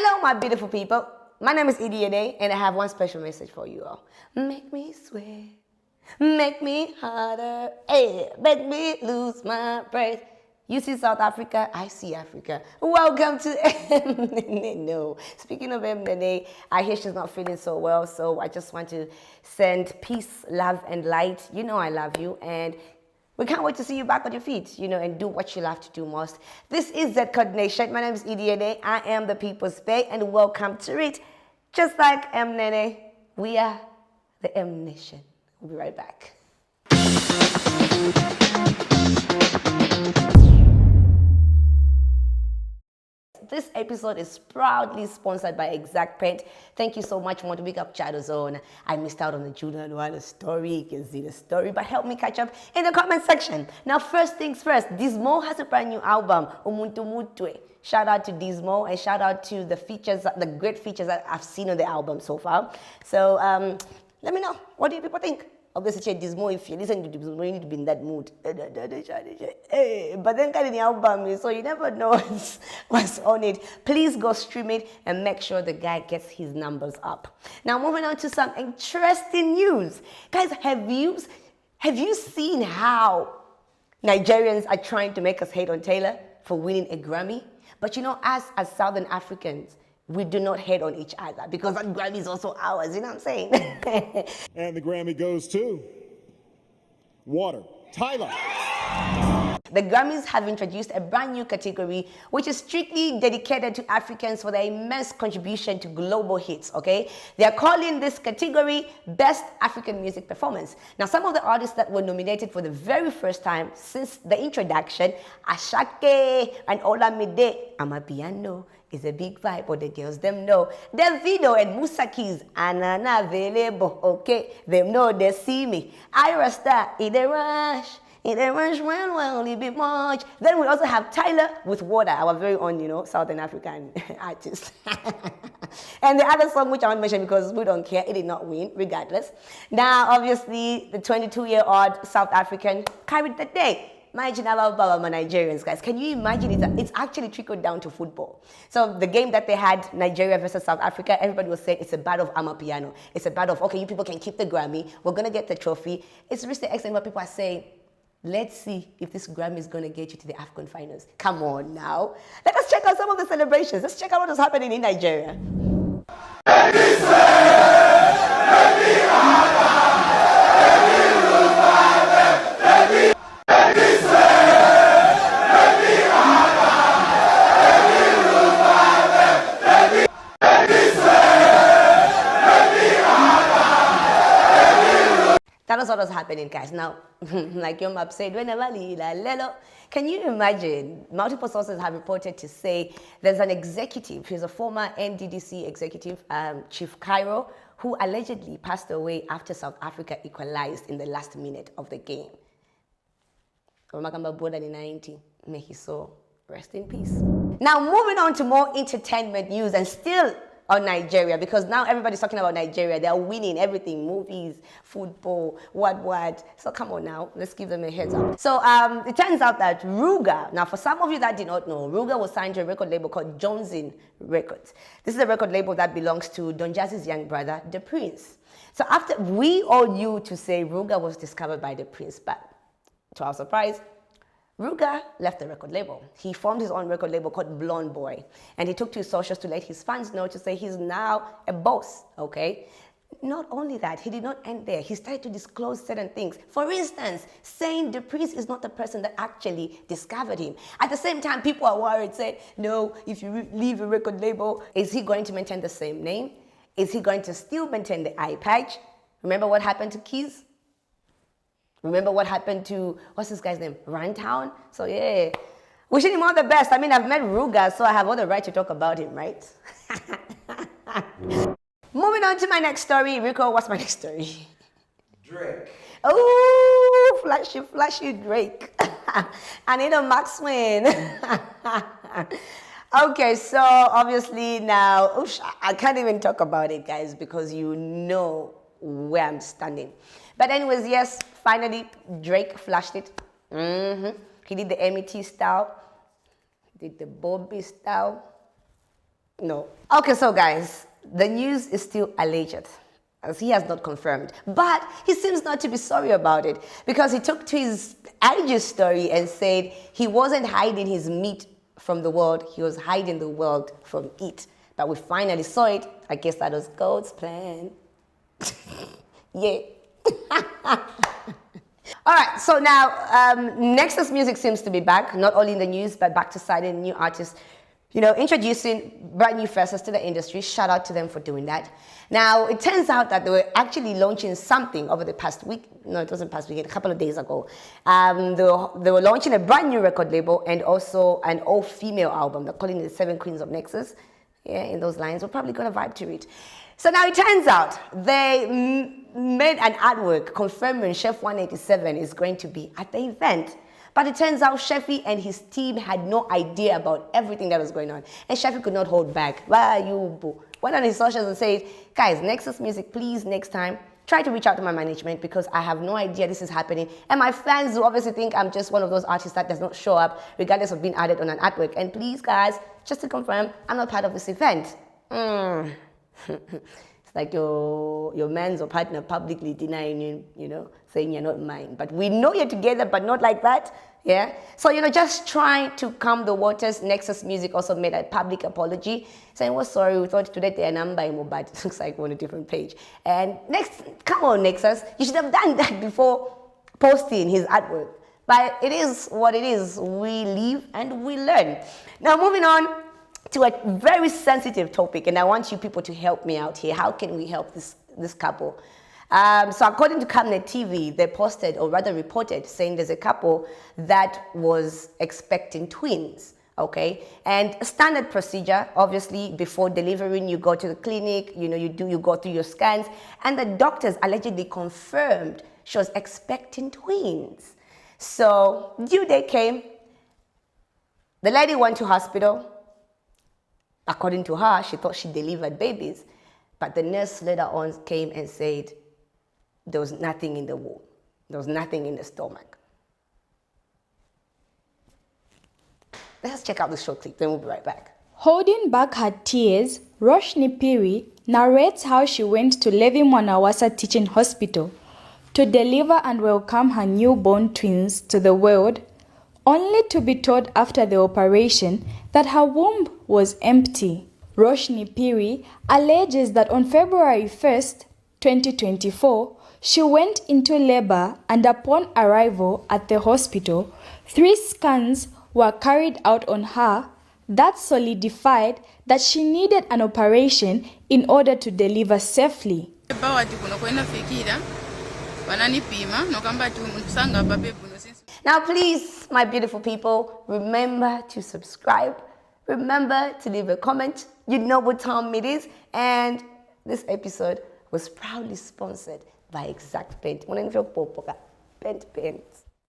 Hello, my beautiful people. My name is Idiade, and I have one special message for you all. Make me sweat, make me harder, hey, make me lose my breath. You see South Africa, I see Africa. Welcome to MNene. No. Speaking of MNene, I hear she's not feeling so well, so I just want to send peace, love, and light. You know I love you, and we can't wait to see you back on your feet, and do what you love to do most. This is Zedcode Nation. My name is Idiade. I am the People's Bay, and welcome to it. Just like MNene, we are the M Nation. We'll be right back. This episode is proudly sponsored by Exact Paint. Thank you so much. I want to pick up Shadow Zone. I missed out on the Judah Noir story. You can see the story, but help me catch up in the comment section. Now, first things first, Dismo has a brand new album, Umuntu Mutwe. Shout out to Dismo and shout out to the features, the great features that I've seen on the album so far. So let me know. What do you people think? Obviously, Dismo, if you listen to Dismo, you need to be in that mood. But then kind of the album, so you never know what's on it. Please go stream it and make sure the guy gets his numbers up. Now, moving on to some interesting news. Guys, have you seen how Nigerians are trying to make us hate on Tyla for winning a Grammy? But us as Southern Africans, we do not hate on each other because that Grammy is also ours, you know what I'm saying? And the Grammy goes to Water, Tyla. The Grammys have introduced a brand new category which is strictly dedicated to Africans for their immense contribution to global hits, okay? They are calling this category Best African Music Performance. Now, some of the artists that were nominated for the very first time since the introduction, Ashake and Olamide, Amapiano, is a big vibe, but the girls, them know. Davido and Musa Keys, Anana available, okay? Them know they see me. Ira Star, in the rush well, a bit much. Then we also have Tyla with Water, our very own, Southern African artist. And the other song which I won't mention because we don't care, it did not win, regardless. Now, obviously, the 22-year-old South African carried the day. Imagine about Nigerians, guys. Can you imagine it's actually trickled down to football? So the game that they had, Nigeria versus South Africa, everybody was saying it's a battle of Amapiano. It's a battle of, okay, you people can keep the Grammy. We're going to get the trophy. It's reached the extent where people are saying, let's see if this Grammy is going to get you to the AFCON finals. Come on now. Let us check out some of the celebrations. Let's check out what is happening in Nigeria. That is what was happening, guys. Now, like your map said, can you imagine? Multiple sources have reported to say there's an executive, he's a former NDDC executive, Chief Cairo, who allegedly passed away after South Africa equalized in the last minute of the game. May his soul rest in peace. Now, moving on to more entertainment news and still on Nigeria, because now everybody's talking about Nigeria. They are winning everything, movies, football, what. So come on now, let's give them a heads up. So it turns out that Ruga, now for some of you that did not know, Ruga was signed to a record label called Jonzing Records. This is a record label that belongs to Don Jazzy's young brother, The Prince. So after, we all knew to say Ruga was discovered by The Prince, but to our surprise, Ruga left the record label. He formed his own record label called Blonde Boy. And he took to his socials to let his fans know to say he's now a boss, okay? Not only that, he did not end there. He started to disclose certain things. For instance, saying the Prince is not the person that actually discovered him. At the same time, people are worried, saying, no, if you leave a record label, is he going to maintain the same name? Is he going to still maintain the eye patch? Remember what happened to Keys? Remember what happened to, what's this guy's name? Runtown? So yeah, wishing him all the best. I mean, I've met Ruga, so I have all the right to talk about him, right? Moving on to my next story. Rico, what's my next story? Drake. Oh, flashy Drake. Anita Maxwin. Okay, so obviously now, oosh, I can't even talk about it, guys, because you know where I'm standing. But anyways, yes, finally, Drake flashed it. He did the MET style, did the Bobby style, No. Okay, so guys, the news is still alleged, as he has not confirmed. But he seems not to be sorry about it, because he took to his IG story and said he wasn't hiding his meat from the world, he was hiding the world from it. But we finally saw it. I guess that was God's plan. Yeah. All right, so now Nexus Music seems to be back, not only in the news, but back to signing new artists, introducing brand new faces to the industry. Shout out to them for doing that. Now, it turns out that they were actually launching something over the past week. No, it wasn't past week, a couple of days ago. They were launching a brand new record label and also an all-female album. They're calling it the Seven Queens of Nexus. Yeah, in those lines. We're probably going to vibe to it. So now it turns out they made an artwork confirming Chef 187 is going to be at the event. But it turns out Sheffy and his team had no idea about everything that was going on. And Sheffy could not hold back. Went on his socials and said, guys, Nexus Music, please, next time, try to reach out to my management because I have no idea this is happening. And my fans will obviously think I'm just one of those artists that does not show up regardless of being added on an artwork. And please, guys, just to confirm, I'm not part of this event. It's like your man's or partner publicly denying you, saying you're not mine. But we know you're together, but not like that. Yeah. So, just trying to calm the waters. Nexus Music also made a public apology, saying, "We're sorry, we thought today their number, but it looks like we're on a different page." And come on, Nexus, you should have done that before posting his artwork. But it is what it is. We live and we learn. Now, moving on to a very sensitive topic, and I want you people to help me out here. How can we help this couple? So according to Cabinet TV, they posted, or rather reported, saying there's a couple that was expecting twins, okay? And standard procedure, obviously, before delivering, you go to the clinic, you go through your scans, and the doctors allegedly confirmed she was expecting twins. So due date came, the lady went to hospital. According to her, she thought she delivered babies, but the nurse later on came and said there was nothing in the womb. There was nothing in the stomach. Let's check out this short clip, then we'll be right back. Holding back her tears, Roshni Piri narrates how she went to Levi Mwanawasa Teaching Hospital to deliver and welcome her newborn twins to the world, only to be told after the operation that her womb was empty. Roshni Piri alleges that on February 1st, 2024, she went into labor and upon arrival at the hospital, 3 scans were carried out on her that solidified that she needed an operation in order to deliver safely. Now please, my beautiful people, remember to subscribe. Remember to leave a comment. You know what time it is. And this episode was proudly sponsored by Exact Paint. Paint Paints.